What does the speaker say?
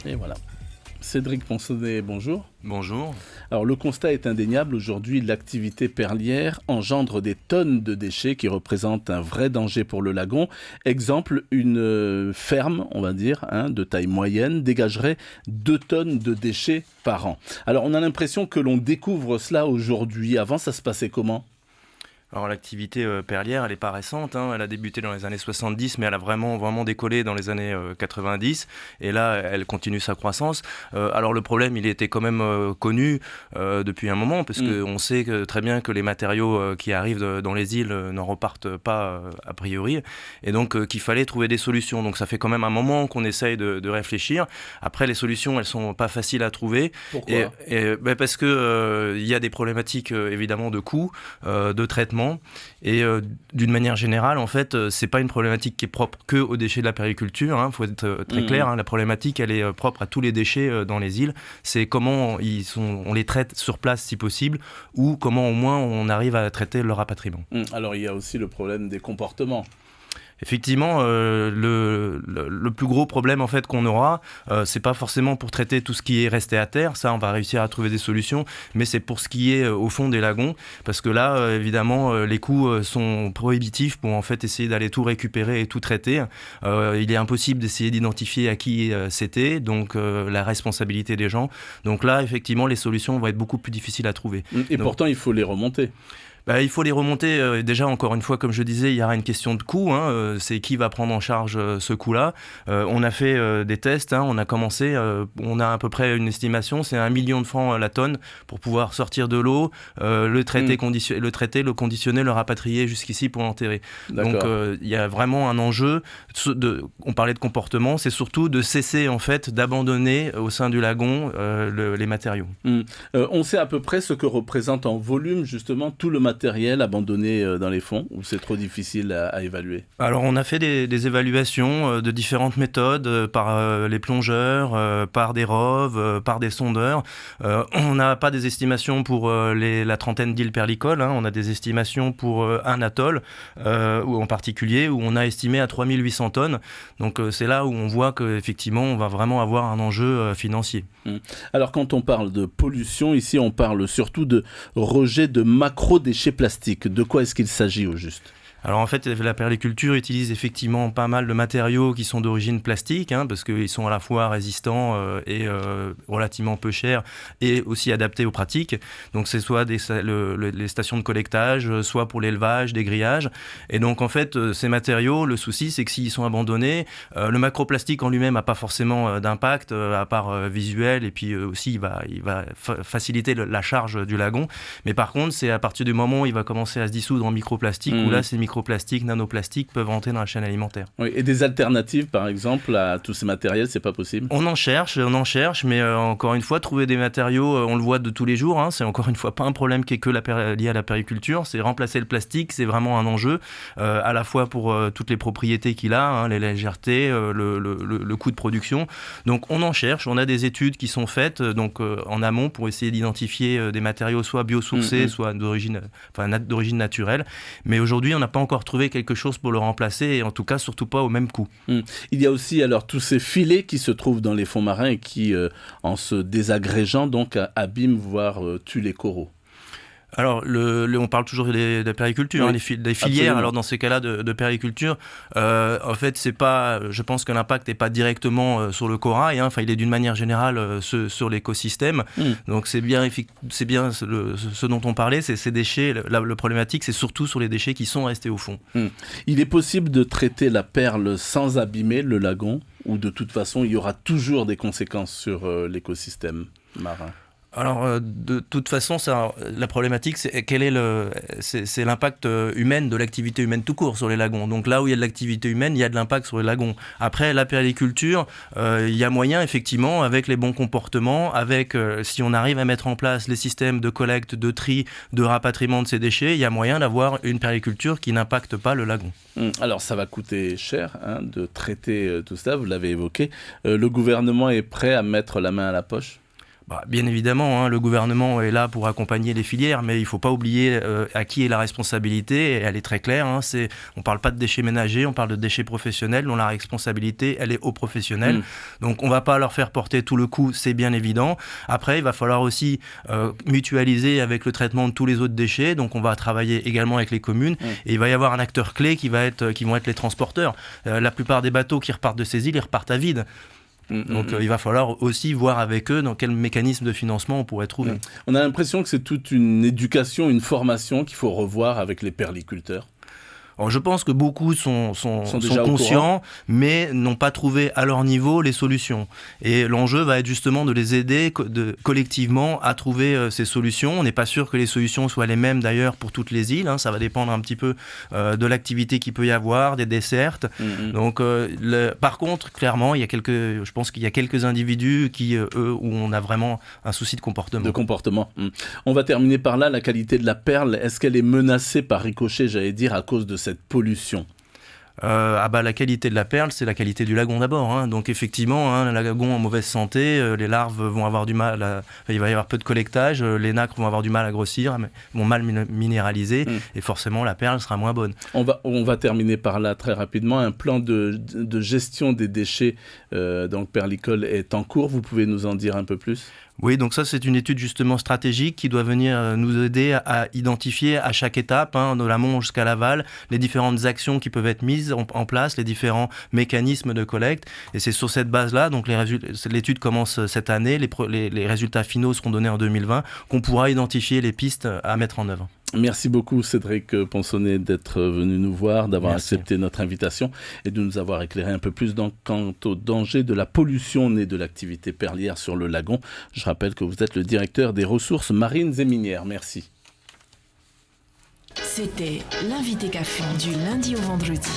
Et voilà. Cédric Ponsonnet, bonjour. Bonjour. Alors le constat est indéniable, aujourd'hui l'activité perlière engendre des tonnes de déchets qui représentent un vrai danger pour le lagon. Exemple, une ferme, on va dire, de taille moyenne, dégagerait 2 tonnes de déchets par an. Alors on a l'impression que l'on découvre cela aujourd'hui. Avant, ça se passait comment ? Alors l'activité perlière, elle n'est pas récente, elle a débuté dans les années 70, mais elle a vraiment décollé dans les années 90, et là elle continue sa croissance. Alors le problème, il était quand même connu depuis un moment, parce qu'on sait très bien que les matériaux qui arrivent dans les îles n'en repartent pas a priori, et donc qu'il fallait trouver des solutions. Donc ça fait quand même un moment qu'on essaye de réfléchir. Après, les solutions, elles sont pas faciles à trouver. Pourquoi ? Parce que il y a des problématiques évidemment de coûts, de traitement. Et d'une manière générale, en fait, c'est pas une problématique qui est propre que aux déchets de la périculture. Faut être très clair. La problématique, elle est propre à tous les déchets dans les îles. C'est comment on les traite sur place si possible, ou comment au moins on arrive à traiter leur rapatriement. Alors il y a aussi le problème des comportements. Effectivement, le plus gros problème en fait qu'on aura, c'est pas forcément pour traiter tout ce qui est resté à terre, ça on va réussir à trouver des solutions, mais c'est pour ce qui est au fond des lagons, parce que là évidemment les coûts sont prohibitifs pour en fait essayer d'aller tout récupérer et tout traiter. Il est impossible d'essayer d'identifier à qui c'était, donc la responsabilité des gens. Donc là effectivement les solutions vont être beaucoup plus difficiles à trouver. Et pourtant il faut les remonter. Il faut les remonter. Déjà, encore une fois, comme je disais, il y aura une question de coût. C'est qui va prendre en charge ce coût-là. On a fait des tests. On a commencé. On a à peu près une estimation. C'est 1 million de francs la tonne pour pouvoir sortir de l'eau, le traiter, le conditionner, le rapatrier jusqu'ici pour l'enterrer. D'accord. Donc, il y a vraiment un enjeu. On parlait de comportement. C'est surtout de cesser en fait d'abandonner au sein du lagon les matériaux. On sait à peu près ce que représente en volume justement tout le matériel abandonné dans les fonds, ou c'est trop difficile à évaluer ? Alors on a fait des évaluations de différentes méthodes par les plongeurs, par des roves, par des sondeurs. On n'a pas des estimations pour la trentaine d'îles perlicoles, on a des estimations pour un atoll en particulier où on a estimé à 3800 tonnes. Donc c'est là où on voit qu'effectivement on va vraiment avoir un enjeu financier. Alors quand on parle de pollution, ici on parle surtout de rejet de macro-déchets plastiques. De quoi est-ce qu'il s'agit au juste ? Alors en fait, la perliculture utilise effectivement pas mal de matériaux qui sont d'origine plastique, parce qu'ils sont à la fois résistants et relativement peu chers, et aussi adaptés aux pratiques. Donc c'est soit les stations de collectage, soit pour l'élevage, des grillages. Et donc en fait, ces matériaux, le souci c'est que s'ils sont abandonnés, le macroplastique en lui-même n'a pas forcément d'impact, à part visuel, et puis aussi il va faciliter la charge du lagon. Mais par contre, c'est à partir du moment où il va commencer à se dissoudre en microplastique, où là c'est microplastiques, nanoplastiques peuvent rentrer dans la chaîne alimentaire. Oui, et des alternatives, par exemple, à tous ces matériels, c'est pas possible ? On en cherche, mais encore une fois, trouver des matériaux, on le voit de tous les jours, c'est encore une fois pas un problème qui est que lié à la périculture, c'est remplacer le plastique, c'est vraiment un enjeu, à la fois pour toutes les propriétés qu'il a, les légèretés, le coût de production. Donc on en cherche, on a des études qui sont faites en amont pour essayer d'identifier des matériaux soit biosourcés, soit d'origine naturelle, mais aujourd'hui on n'a pas encore trouvé quelque chose pour le remplacer, et en tout cas surtout pas au même coût. Il y a aussi alors tous ces filets qui se trouvent dans les fonds marins et qui, en se désagrégeant, donc abîment, voire tuent les coraux. Alors, on parle toujours de périculture, des filières. Absolument. Alors, dans ces cas-là de périculture, en fait, je pense que l'impact n'est pas directement sur le corail. Il est d'une manière générale sur l'écosystème. Donc, c'est bien ce dont on parlait, c'est ces déchets. Le problématique, c'est surtout sur les déchets qui sont restés au fond. Il est possible de traiter la perle sans abîmer le lagon, ou de toute façon, il y aura toujours des conséquences sur l'écosystème marin ? Alors, de toute façon, la problématique, c'est l'impact humain de l'activité humaine tout court sur les lagons. Donc là où il y a de l'activité humaine, il y a de l'impact sur les lagons. Après, la perliculture, il y a moyen, effectivement, avec les bons comportements, si on arrive à mettre en place les systèmes de collecte, de tri, de rapatriement de ces déchets, il y a moyen d'avoir une perliculture qui n'impacte pas le lagon. Alors, ça va coûter cher de traiter tout ça, vous l'avez évoqué. Le gouvernement est prêt à mettre la main à la poche ? Bien évidemment, hein, le gouvernement est là pour accompagner les filières, mais il ne faut pas oublier à qui est la responsabilité, et elle est très claire. Hein, on ne parle pas de déchets ménagers, on parle de déchets professionnels, dont la responsabilité, elle est aux professionnels. Donc on ne va pas leur faire porter tout le coup, c'est bien évident. Après, il va falloir aussi mutualiser avec le traitement de tous les autres déchets, donc on va travailler également avec les communes, et il va y avoir un acteur clé qui vont être les transporteurs. La plupart des bateaux qui repartent de ces îles, ils repartent à vide. Donc il va falloir aussi voir avec eux dans quel mécanisme de financement on pourrait trouver. On a l'impression que c'est toute une éducation, une formation qu'il faut revoir avec les perliculteurs. Alors, je pense que beaucoup sont déjà conscients, mais n'ont pas trouvé à leur niveau les solutions. Et l'enjeu va être justement de les aider collectivement à trouver ces solutions. On n'est pas sûr que les solutions soient les mêmes d'ailleurs pour toutes les îles. Hein. Ça va dépendre un petit peu de l'activité qu'il peut y avoir, des dessertes. Donc, par contre, clairement, je pense qu'il y a quelques individus où on a vraiment un souci de comportement. On va terminer par là. La qualité de la perle, est-ce qu'elle est menacée par ricochet, j'allais dire, à cause de cette pollution? La qualité de la perle, c'est la qualité du lagon d'abord. Hein. Donc effectivement, un lagon en mauvaise santé, les larves vont avoir du mal, il va y avoir peu de collectage, les nacres vont avoir du mal à grossir, vont mal minéraliser, et forcément la perle sera moins bonne. On va terminer par là très rapidement. Un plan de gestion des déchets donc perlicoles est en cours. Vous pouvez nous en dire un peu plus? Oui, donc ça c'est une étude justement stratégique qui doit venir nous aider à identifier à chaque étape, de l'amont jusqu'à l'aval, les différentes actions qui peuvent être mises en place, les différents mécanismes de collecte. Et c'est sur cette base-là, donc l'étude commence cette année, les résultats finaux seront donnés en 2020, qu'on pourra identifier les pistes à mettre en œuvre. Merci beaucoup Cédric Ponsonnet d'être venu nous voir, d'avoir accepté notre invitation et de nous avoir éclairé un peu plus quant au danger de la pollution née de l'activité perlière sur le lagon. Je rappelle que vous êtes le directeur des ressources marines et minières. Merci. C'était l'invité café du lundi au vendredi.